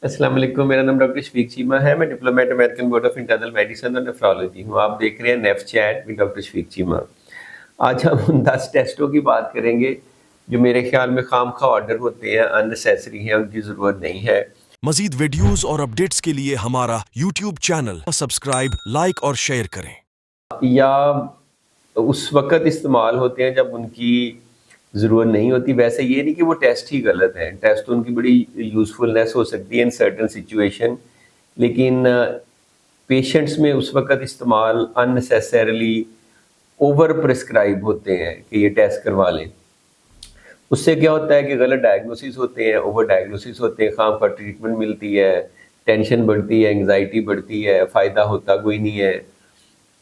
अस्सलाम वालेकुम। मेरा नाम डॉक्टर शफीक चीमा है। मैं diplomate American board of internal medicine और नेफ्रोलॉजी हूँ। आप देख रहे हैं neph chat with doctor Shafiq Cheema. आज हम उन 10 टेस्टों की बात करेंगे जो मेरे ख्याल में खामखा ऑर्डर होते हैं, अननेसेसरी हैं, उनकी ज़रूरत नहीं है। मजीद वीडियोस और अपडेट्स के लिए हमारा यूट्यूब चैनल सब्सक्राइब, लाइक और शेयर करें। या उस वक़्त इस्तेमाल होते हैं जब उनकी ज़रूरत नहीं होती। वैसे ये नहीं कि वो टेस्ट ही गलत हैं, टेस्ट तो उनकी बड़ी यूज़फुलनेस हो सकती है इन सर्टेन सिचुएशन, लेकिन पेशेंट्स में उस वक़्त इस्तेमाल अननेसेसरीली ओवर प्रिस्क्राइब होते हैं कि ये टेस्ट करवा लें। उससे क्या होता है कि गलत डायग्नोसिस होते हैं, ओवर डायग्नोसिस होते हैं, खामखा ट्रीटमेंट मिलती है, टेंशन बढ़ती है, एंग्जायटी बढ़ती है, फ़ायदा होता कोई नहीं है।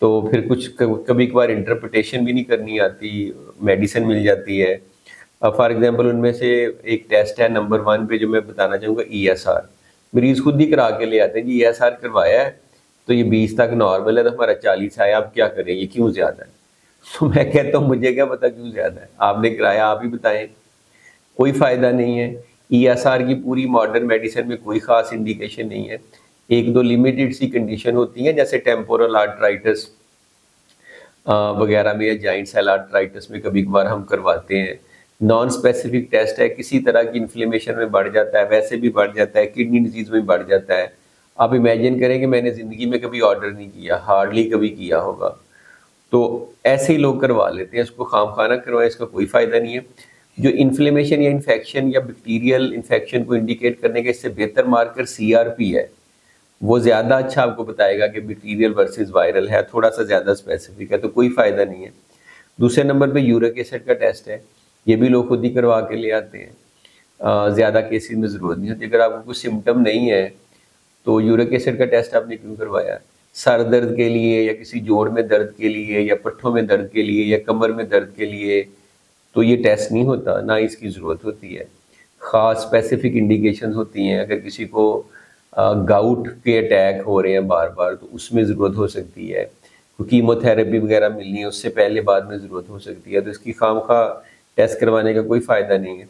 तो फिर कुछ कभी कभार इंटरप्रिटेशन भी नहीं करनी आती, मेडिसिन मिल जाती है। फॉर एग्जांपल उनमें से एक टेस्ट है नंबर 1 पे जो मैं बताना चाहूँगा, ईएसआर। मरीज़ खुद ही करा के ले आते हैं जी, ईएसआर करवाया है तो ये 20 तक नॉर्मल है, तो हमारा 40 है, आप क्या करें, ये क्यों ज़्यादा है? तो मैं कहता हूँ मुझे क्या पता क्यों ज़्यादा है, आपने कराया आप ही बताएं। कोई फ़ायदा नहीं है। ईएसआर की पूरी मॉडर्न मेडिसिन में कोई ख़ास इंडिकेशन नहीं है। एक दो लिमिटेड सी कंडीशन होती हैं, जैसे टेम्पोरल आर्थराइटिस वगैरह में, या जॉइंट सेल आर्थराइटिस में कभी कभार हम करवाते हैं। नॉन स्पेसिफिक टेस्ट है, किसी तरह की इन्फ्लेमेशन में बढ़ जाता है, वैसे भी बढ़ जाता है, किडनी डिजीज़ में बढ़ जाता है। आप इमेजिन करें कि मैंने ज़िंदगी में कभी ऑर्डर नहीं किया, हार्डली कभी किया होगा, तो ऐसे ही लोग करवा लेते हैं। इसको खामखाना करवाएं, इसका कोई फ़ायदा नहीं है। जो इन्फ्लेमेशन या इन्फेक्शन या बैक्टीरियल इन्फेक्शन को इंडिकेट करने का इससे बेहतर मार्कर सीआरपी है। वो ज़्यादा अच्छा आपको बताएगा कि बैक्टीरियल वर्सेस वायरल है, थोड़ा सा ज़्यादा स्पेसिफिक है, तो कोई फ़ायदा नहीं है। दूसरे नंबर पे यूरिक एसिड का टेस्ट है, ये भी लोग खुद ही करवा के ले आते हैं। ज़्यादा केसेस में ज़रूरत नहीं होती। अगर आपको कुछ सिम्टम नहीं है तो यूरिक एसिड का टेस्ट आपने क्यों करवाया? सर दर्द के लिए, या किसी जोड़ में दर्द के लिए, या पट्ठों में दर्द के लिए, या कमर में दर्द के लिए तो ये टेस्ट नहीं होता, ना इसकी ज़रूरत होती है। ख़ास स्पेसिफिक इंडिकेशन होती हैं। अगर किसी को गाउट के अटैक हो रहे हैं बार बार, तो उसमें ज़रूरत हो सकती है। कीमोथेरेपी वगैरह मिलनी है, उससे पहले बाद में ज़रूरत हो सकती है, तो इसकी खामखा टेस्ट करवाने का कोई फ़ायदा नहीं है।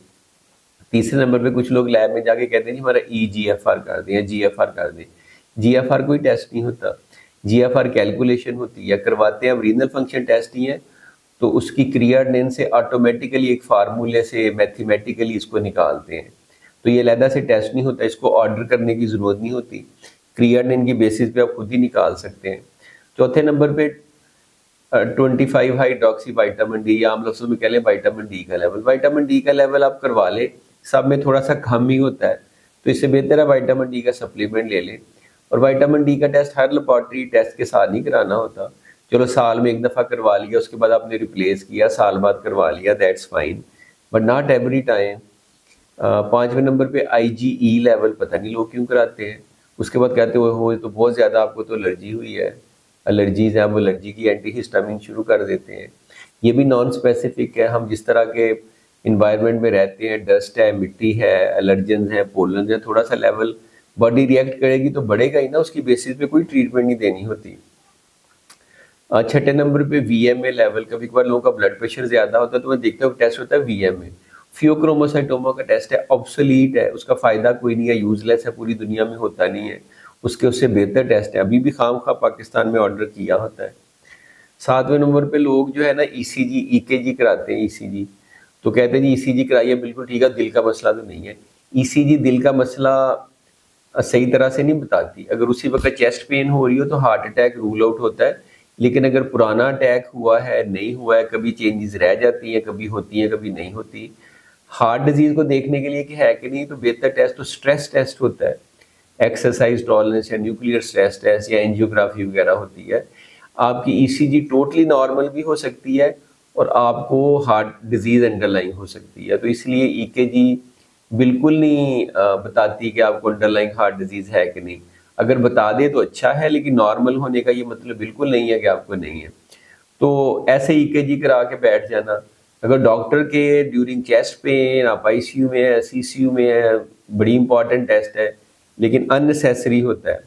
तीसरे नंबर पे कुछ लोग लैब में जाके कहते हैं जी हमारा ईजीएफआर कर दें या जीएफआर कर दें। जीएफआर कोई टेस्ट नहीं होता, जीएफआर कैलकुलेशन होती है। करवाते हैं हम, रीनल फंक्शन टेस्ट ही है, तो उसकी क्रियाटिनिन से ऑटोमेटिकली एक फार्मूले से मैथमेटिकली इसको निकालते हैं। तो ये अलहदा से टेस्ट नहीं होता, इसको ऑर्डर करने की ज़रूरत नहीं होती। क्रियाटिनिन की बेसिस पे आप खुद ही निकाल सकते हैं। चौथे नंबर पे 25 हाइड्रोक्सी विटामिन डी, या हम लफ्ज़ों में कह लें विटामिन डी का लेवल। विटामिन डी का लेवल आप करवा लें, सब में थोड़ा सा कम ही होता है, तो इससे बेहतर है विटामिन डी का सप्लीमेंट ले लें। और विटामिन डी का टेस्ट हर लेबॉर्ट्री टेस्ट के साथ नहीं कराना होता। चलो साल में एक दफ़ा करवा लिया, उसके बाद आपने रिप्लेस किया, साल बाद करवा लिया, that's fine, but not every time. 5वें नंबर पे आईजीई लेवल पता नहीं लोग क्यों कराते हैं। उसके बाद कहते हो तो बहुत ज़्यादा आपको तो एलर्जी हुई है, एलर्जीज़ हैं, वो एलर्जी की एंटीहिस्टामिन शुरू कर देते हैं। ये भी नॉन स्पेसिफिक है। हम जिस तरह के इन्वायरमेंट में रहते हैं, डस्ट है, मिट्टी है, एलर्जेंस है, पोलन है, थोड़ा सा लेवल बॉडी रिएक्ट करेगी तो बढ़ेगा ही ना, उसकी बेसिस पे कोई ट्रीटमेंट नहीं देनी होती। छठे नंबर पे वीएमए लेवल। कभी कभार लोगों का ब्लड प्रेशर ज़्यादा होता है, तो मैं देखता हूँ टेस्ट होता है वीएमए, फियोक्रोमोसाइटोमा का टेस्ट है, ऑब्सोलीट है, उसका फ़ायदा कोई नहीं है, यूजलेस है, पूरी दुनिया में होता नहीं है। उससे बेहतर टेस्ट है, अभी भी खामखा पाकिस्तान में ऑर्डर किया होता है। 7वें नंबर पे लोग जो है ना ईसीजी ईकेजी कराते हैं। ईसीजी तो कहते हैं जी ईसीजी कराइए, बिल्कुल ठीक है, दिल का मसला तो नहीं है। ईसीजी दिल का मसला सही तरह से नहीं बताती। अगर उसी वक्त चेस्ट पेन हो रही हो तो हार्ट अटैक रूल आउट होता है, लेकिन अगर पुराना अटैक हुआ है, नहीं हुआ है, कभी चेंजेस रह जाती हैं, कभी होती हैं, कभी नहीं होती। हार्ट डिजीज को देखने के लिए कि है कि नहीं, तो बेहतर टेस्ट तो स्ट्रेस टेस्ट होता है, एक्सरसाइज टॉलरेंस या न्यूक्लियर स्ट्रेस टेस्ट या एंजियोग्राफी वगैरह होती है। आपकी ईसीजी टोटली नॉर्मल भी हो सकती है और आपको हार्ट डिजीज अंडरलाइन हो सकती है, तो इसलिए ईकेजी बिल्कुल नहीं बताती कि आपको अंडरलाइन हार्ट डिजीज है कि नहीं। अगर बता दे तो अच्छा है, लेकिन नॉर्मल होने का ये मतलब बिल्कुल नहीं है कि आपको नहीं है। तो ऐसे ईकेजी करा के बैठ जाना। अगर डॉक्टर के ड्यूरिंग चेस्ट पेन आप आईसीयू में है, सीसीयू में है, बड़ी इंपॉर्टेंट टेस्ट है, लेकिन अननेसेसरी होता है।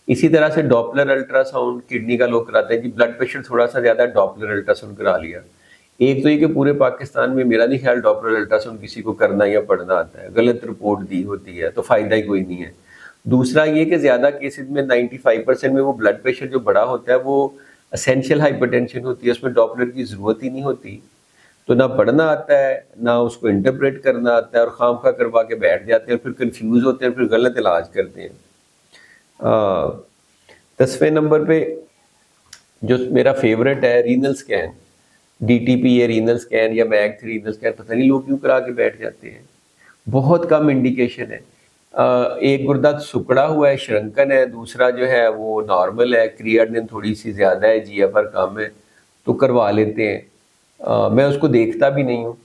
इसी तरह से डॉपलर अल्ट्रासाउंड किडनी का लोग कराते हैं जी, ब्लड प्रेशर थोड़ा सा ज़्यादा, डॉपलर अल्ट्रासाउंड करा लिया। एक तो ये कि पूरे पाकिस्तान में मेरा नहीं ख्याल डॉपलर अल्ट्रासाउंड किसी को करना या पढ़ना आता है, गलत रिपोर्ट दी होती है तो फ़ायदा ही कोई नहीं है। दूसरा ये कि ज़्यादा केसेस में 95% में वो ब्लड प्रेशर जो बढ़ा होता है वो असेंशियल हाइपरटेंशन होती है, उसमें डॉपलर की ज़रूरत ही नहीं होती। तो ना पढ़ना आता है ना उसको इंटरप्रेट करना आता है, और खामखा करवा के बैठ जाते हैं, फिर कंफ्यूज होते हैं, फिर गलत इलाज करते हैं। 10वें नंबर पे जो मेरा फेवरेट है रीनल स्कैन, DTP या रीनल स्कैन या मैग 3 रीनल स्कैन, पता नहीं लोग क्यों करा के बैठ जाते हैं। बहुत कम इंडिकेशन है। एक गुर्दा सिकुड़ा हुआ है, श्रंकन है, दूसरा जो है वो नॉर्मल है, क्रिएटिनिन थोड़ी सी ज़्यादा है, GFR कम है, तो करवा लेते हैं। मैं उसको देखता भी नहीं हूँ।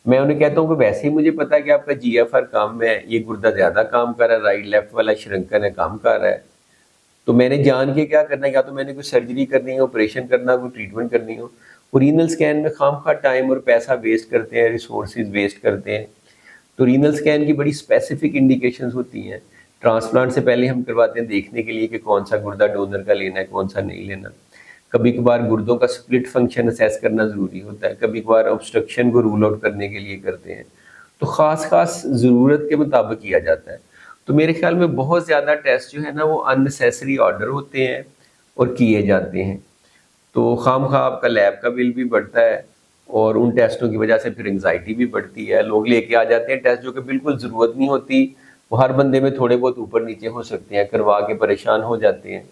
मैं उन्हें कहता हूँ कि वैसे ही मुझे पता है कि आपका GFR कम है, ये गुर्दा ज़्यादा काम कर रहा है, राइट लेफ्ट वाला श्रंकन है, कम कर रहा है। तो मैंने जान के क्या करना है, या तो मैंने कोई सर्जरी करनी है, ऑपरेशन करना, कोई ट्रीटमेंट करनी हो। रीनल स्कैन में खामखा टाइम और पैसा वेस्ट करते हैं, रिसोर्सेज वेस्ट करते हैं। तो रीनल स्कैन की बड़ी स्पेसिफिक इंडिकेशंस होती हैं। ट्रांसप्लांट से पहले हम करवाते हैं देखने के लिए कि कौन सा गुर्दा डोनर का लेना है, कौन सा नहीं लेना। कभी कभार गुर्दों का स्प्लिट फंक्शन असेस करना ज़रूरी होता है, कभी कभार ऑब्स्ट्रक्शन को रूल आउट करने के लिए करते हैं। तो ख़ास ज़रूरत के मुताबिक किया जाता है। तो मेरे ख्याल में बहुत ज़्यादा टेस्ट जो है ना वो अननेसेसरी ऑर्डर होते हैं और किए जाते हैं। तो खामखा आपका लैब का बिल भी बढ़ता है, और उन टेस्टों की वजह से फिर एंग्जाइटी भी बढ़ती है। लोग लेके आ जाते हैं टेस्ट जो कि बिल्कुल ज़रूरत नहीं होती, वो हर बंदे में थोड़े बहुत ऊपर नीचे हो सकते हैं, करवा के परेशान हो जाते हैं।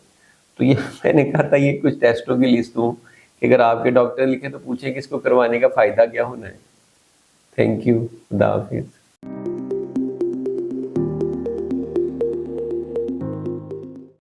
तो ये मैंने कहा था ये कुछ टेस्टों की लिस्ट दूँ कि अगर आपके डॉक्टर लिखे तो पूछें कि इसको करवाने का फ़ायदा क्या होना है। थैंक यू, खुदा हाफिज़।